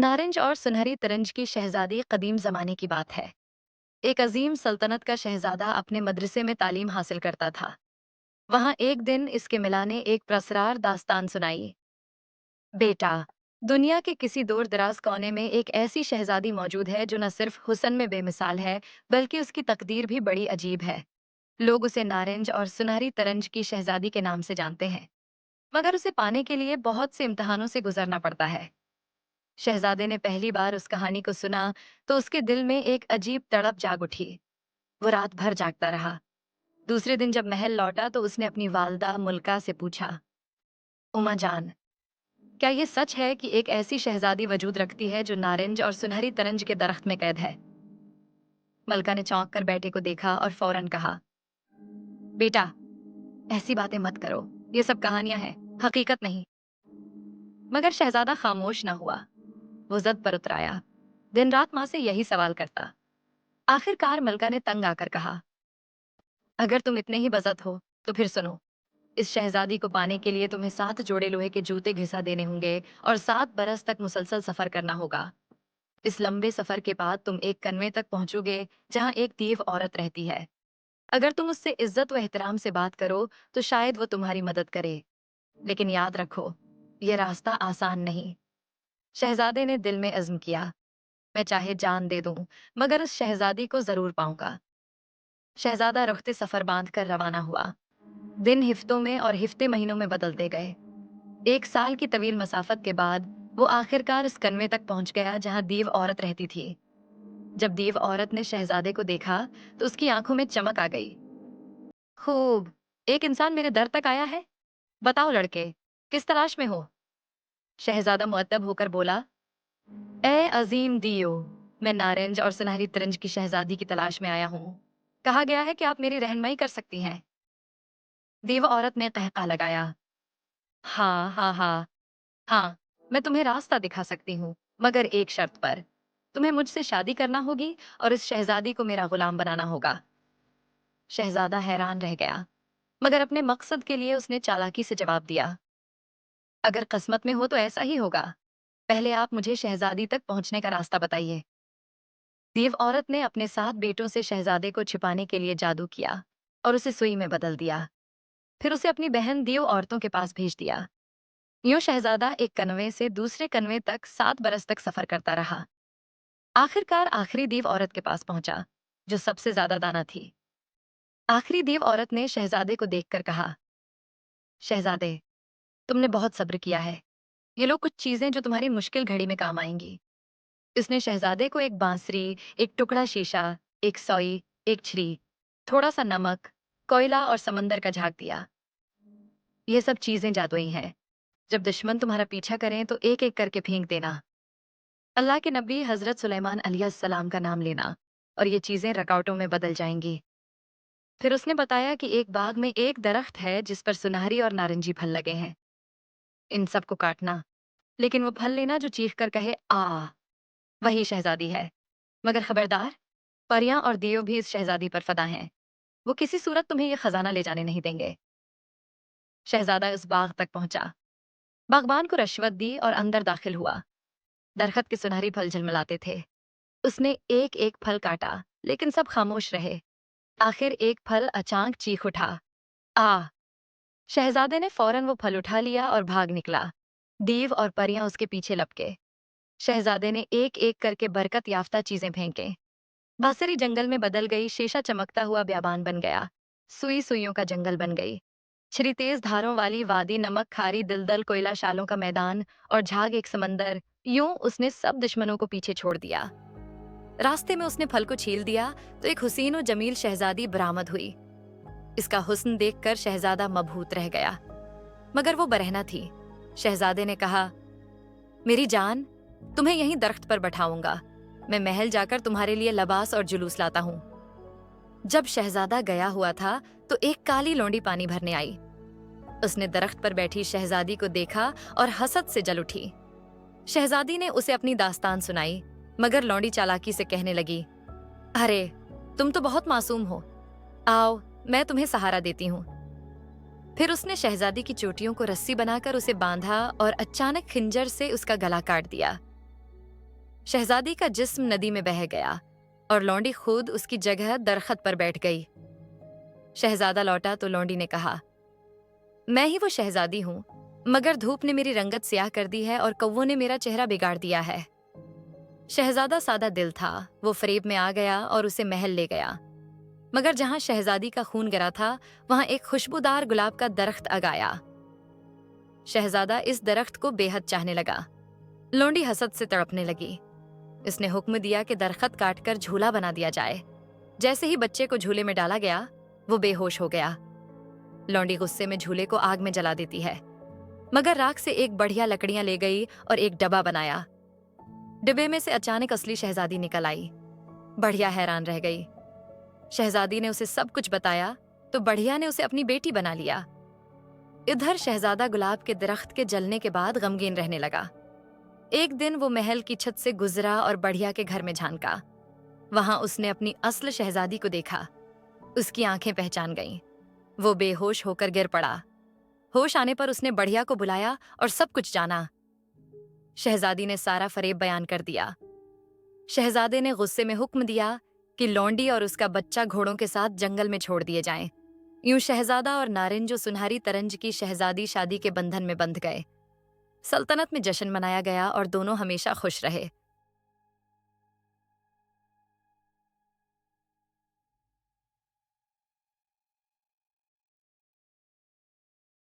नारंज और सुनहरी तरंज की शहजादी कदीम जमाने की बात है। एक अजीम सल्तनत का शहजादा अपने मदरसे में तालीम हासिल करता था। वहां एक दिन इसके मिला ने एक प्रसरार दास्तान सुनाई। बेटा, दुनिया के किसी दूर दराज कोने में एक ऐसी शहजादी मौजूद है जो न सिर्फ हुस्न में बेमिसाल है, बल्कि उसकी तकदीर भी बड़ी अजीब है। लोग उसे नारंज और सुनहरी तरंज की शहजादी के नाम से जानते हैं, मगर उसे पाने के लिए बहुत से इम्तहानों से गुजरना पड़ता है। शहजादे ने पहली बार उस कहानी को सुना तो उसके दिल में एक अजीब तड़प जाग उठी। वो रात भर जागता रहा। दूसरे दिन जब महल लौटा तो उसने अपनी वालदा मुल्का से पूछा, उमा जान, क्या ये सच है कि एक ऐसी शहजादी वजूद रखती है जो नारंज और सुनहरी तरंज के दरख्त में कैद है? मलका ने चौंक कर बेटे को देखा और फौरन कहा, बेटा, ऐसी बातें मत करो। ये सब कहानियां हैं, हकीकत नहीं। मगर शहजादा खामोश न हुआ। वो जद पर उतराया, दिन रात माँ से यही सवाल करता। आखिरकार मलका ने तंग आकर कहा, अगर तुम इतने ही बज़द हो तो फिर सुनो। इस शहजादी को पाने के लिए तुम्हें 7 जोड़े लोहे के जूते घिसा देने होंगे और 7 बरस तक मुसलसल सफर करना होगा। इस लंबे सफर के बाद तुम एक कन्वे तक पहुंचोगे जहां एक दीव औरत रहती है। अगर तुम उससे इज्जत व एहतराम से बात करो तो शायद वो तुम्हारी मदद करे, लेकिन याद रखो, ये रास्ता आसान नहीं। शहजादे ने दिल में अज़्म किया, मैं चाहे जान दे दूं, मगर उस शहजादी को जरूर पाऊंगा। शहजादा रुखते सफर बांध कर रवाना हुआ। दिन हिफ्तों में और हिफ्ते महीनों में बदलते गए। 1 साल की तवील मसाफत के बाद वो आखिरकार उस कन्वे तक पहुंच गया जहां दीव औरत रहती थी। जब दीव औरत ने शहजादे को देखा तो उसकी आंखों में चमक आ गई। खूब, एक इंसान मेरे दर तक आया है। बताओ लड़के, किस तलाश में हो? शहजादा मुअद्दब होकर बोला, ए अजीम दियो, मैं नारंज और सुनहरी तरंज की शहजादी की तलाश में आया हूँ। कहा गया है कि आप मेरी रहनुमाई कर सकती हैं। दीव औरत ने कहका लगाया, हाँ हाँ हाँ हाँ, मैं तुम्हें रास्ता दिखा सकती हूँ, मगर एक शर्त पर। तुम्हें मुझसे शादी करना होगी और इस शहजादी को मेरा गुलाम बनाना होगा। शहजादा हैरान रह गया, मगर अपने मकसद के लिए उसने चालाकी से जवाब दिया, अगर किस्मत में हो तो ऐसा ही होगा। पहले आप मुझे शहजादी तक पहुंचने का रास्ता बताइए। देव औरत ने अपने 7 बेटों से शहजादे को छिपाने के लिए जादू किया और उसे सुई में बदल दिया। फिर उसे अपनी बहन दीव औरतों के पास भेज दिया। यूं शहजादा एक कन्वे से दूसरे कन्वे तक 7 बरस तक सफर करता रहा। आखिरकार आखिरी दीव औरत के पास पहुंचा, जो सबसे ज्यादा दाना थी। आखिरी दीव औरत ने शहजादे को देखकर कहा, शहजादे, तुमने बहुत सब्र किया है। ये लो कुछ चीजें जो तुम्हारी मुश्किल घड़ी में काम आएंगी। इसने शहजादे को एक बांसुरी, एक टुकड़ा शीशा, एक सोई, एक छुरी, थोड़ा सा नमक, कोयला और समंदर का झाग दिया। ये सब चीजें जादुई हैं। जब दुश्मन तुम्हारा पीछा करें तो एक एक करके फेंक देना। अल्लाह के नबी हजरत सुलेमान अलैहिस्सलाम का नाम लेना और ये चीजें रकौटों में बदल जाएंगी। फिर उसने बताया कि एक बाग में एक दरख्त है जिस पर सुनहरी और नारंगी फल लगे हैं। इन सबको काटना, लेकिन वो फल लेना जो चीख कर कहे आ, वही शहजादी है। मगर खबरदार, परियां और देव भी इस शहजादी पर फदा हैं। वो किसी सूरत तुम्हें ये खजाना ले जाने नहीं देंगे। शहजादा उस बाग तक पहुंचा, बागबान को रिश्वत दी और अंदर दाखिल हुआ। दरख्त के सुनहरी फल झलमलाते थे। उसने एक एक फल काटा, लेकिन सब खामोश रहे। आखिर एक फल अचानक चीख उठा, आ। शहजादे ने फौरन वो फल उठा लिया और भाग निकला। देव और परियां उसके पीछे लपके। शहजादे ने एक एक करके बरकत याफ्ता चीजें फेंके। बांसुरी जंगल में बदल गई, शीशा चमकता हुआ ब्याबान बन गया, सुई सुइयों का जंगल बन गई। छरी तेज धारों वाली वादी, नमक खारी दलदल कोयला शालों का मैदान और झाग एक समंदर। यूं उसने सब दुश्मनों को पीछे छोड़ दिया। रास्ते में उसने फल को छील दिया तो एक हुसीन और जमील शहजादी बरामद हुई। इसका हुस्न देखकर शहजादा मबहूत रह गया, मगर वो बरहना थी। शहजादे ने कहा, मेरी जान, तुम्हें यहीं दरख्त पर बैठाऊंगा। मैं महल जाकर तुम्हारे लिए लबास और जुलूस लाता हूँ। जब शहजादा गया हुआ था तो एक काली लोंडी पानी भरने आई। उसने दरख्त पर बैठी शहजादी को देखा और हसद से जल उठी। शहजादी ने उसे अपनी दास्तान सुनाई, मगर लौंडी चालाकी से कहने लगी, अरे, तुम तो बहुत मासूम हो। आओ, मैं तुम्हें सहारा देती हूँ। फिर उसने शहजादी की चोटियों को रस्सी बनाकर उसे बांधा और अचानक खिंजर से उसका गला काट दिया। शहजादी का जिस्म नदी में बह गया और लौंडी खुद उसकी जगह दरख्त पर बैठ गई। शहजादा लौटा तो लौंडी ने कहा, मैं ही वो शहजादी हूँ, मगर धूप ने मेरी रंगत स्याह कर दी है और कौवों ने मेरा चेहरा बिगाड़ दिया है। शहजादा सादा दिल था, वो फरेब में आ गया और उसे महल ले गया। मगर जहां शहजादी का खून गिरा था, वहां एक खुशबूदार गुलाब का दरख्त आया। शहजादा इस दरख्त को बेहद चाहने लगा। लौंडी हसद से तड़पने लगी। इसने हुक्म दिया कि दरख्त काटकर झूला बना दिया जाए। जैसे ही बच्चे को झूले में डाला गया, वो बेहोश हो गया। लौंडी गुस्से में झूले को आग में जला देती है, मगर राख से एक बढ़िया लकड़ियां ले गई और एक डब्बा बनाया। डिब्बे में से अचानक असली शहजादी निकल आई। बढ़िया हैरान रह गई। शहजादी ने उसे सब कुछ बताया तो बढ़िया ने उसे अपनी बेटी बना लिया। इधर शहजादा गुलाब के दरख्त के जलने के बाद गमगीन रहने लगा। एक दिन वो महल की छत से गुजरा और बढ़िया के घर में झांका। वहां उसने अपनी असल शहजादी को देखा। उसकी आंखें पहचान गईं। वो बेहोश होकर गिर पड़ा। होश आने पर उसने बढ़िया को बुलाया और सब कुछ जाना। शहजादी ने सारा फरेब बयान कर दिया। शहजादे ने गुस्से में हुक्म दिया कि लौंडी और उसका बच्चा घोड़ों के साथ जंगल में छोड़ दिए जाएं। यूं शहजादा और नारिन जो सुनहरी तरंज की शहजादी शादी के बंधन में बंध गए। सल्तनत में जश्न मनाया गया और दोनों हमेशा खुश रहे।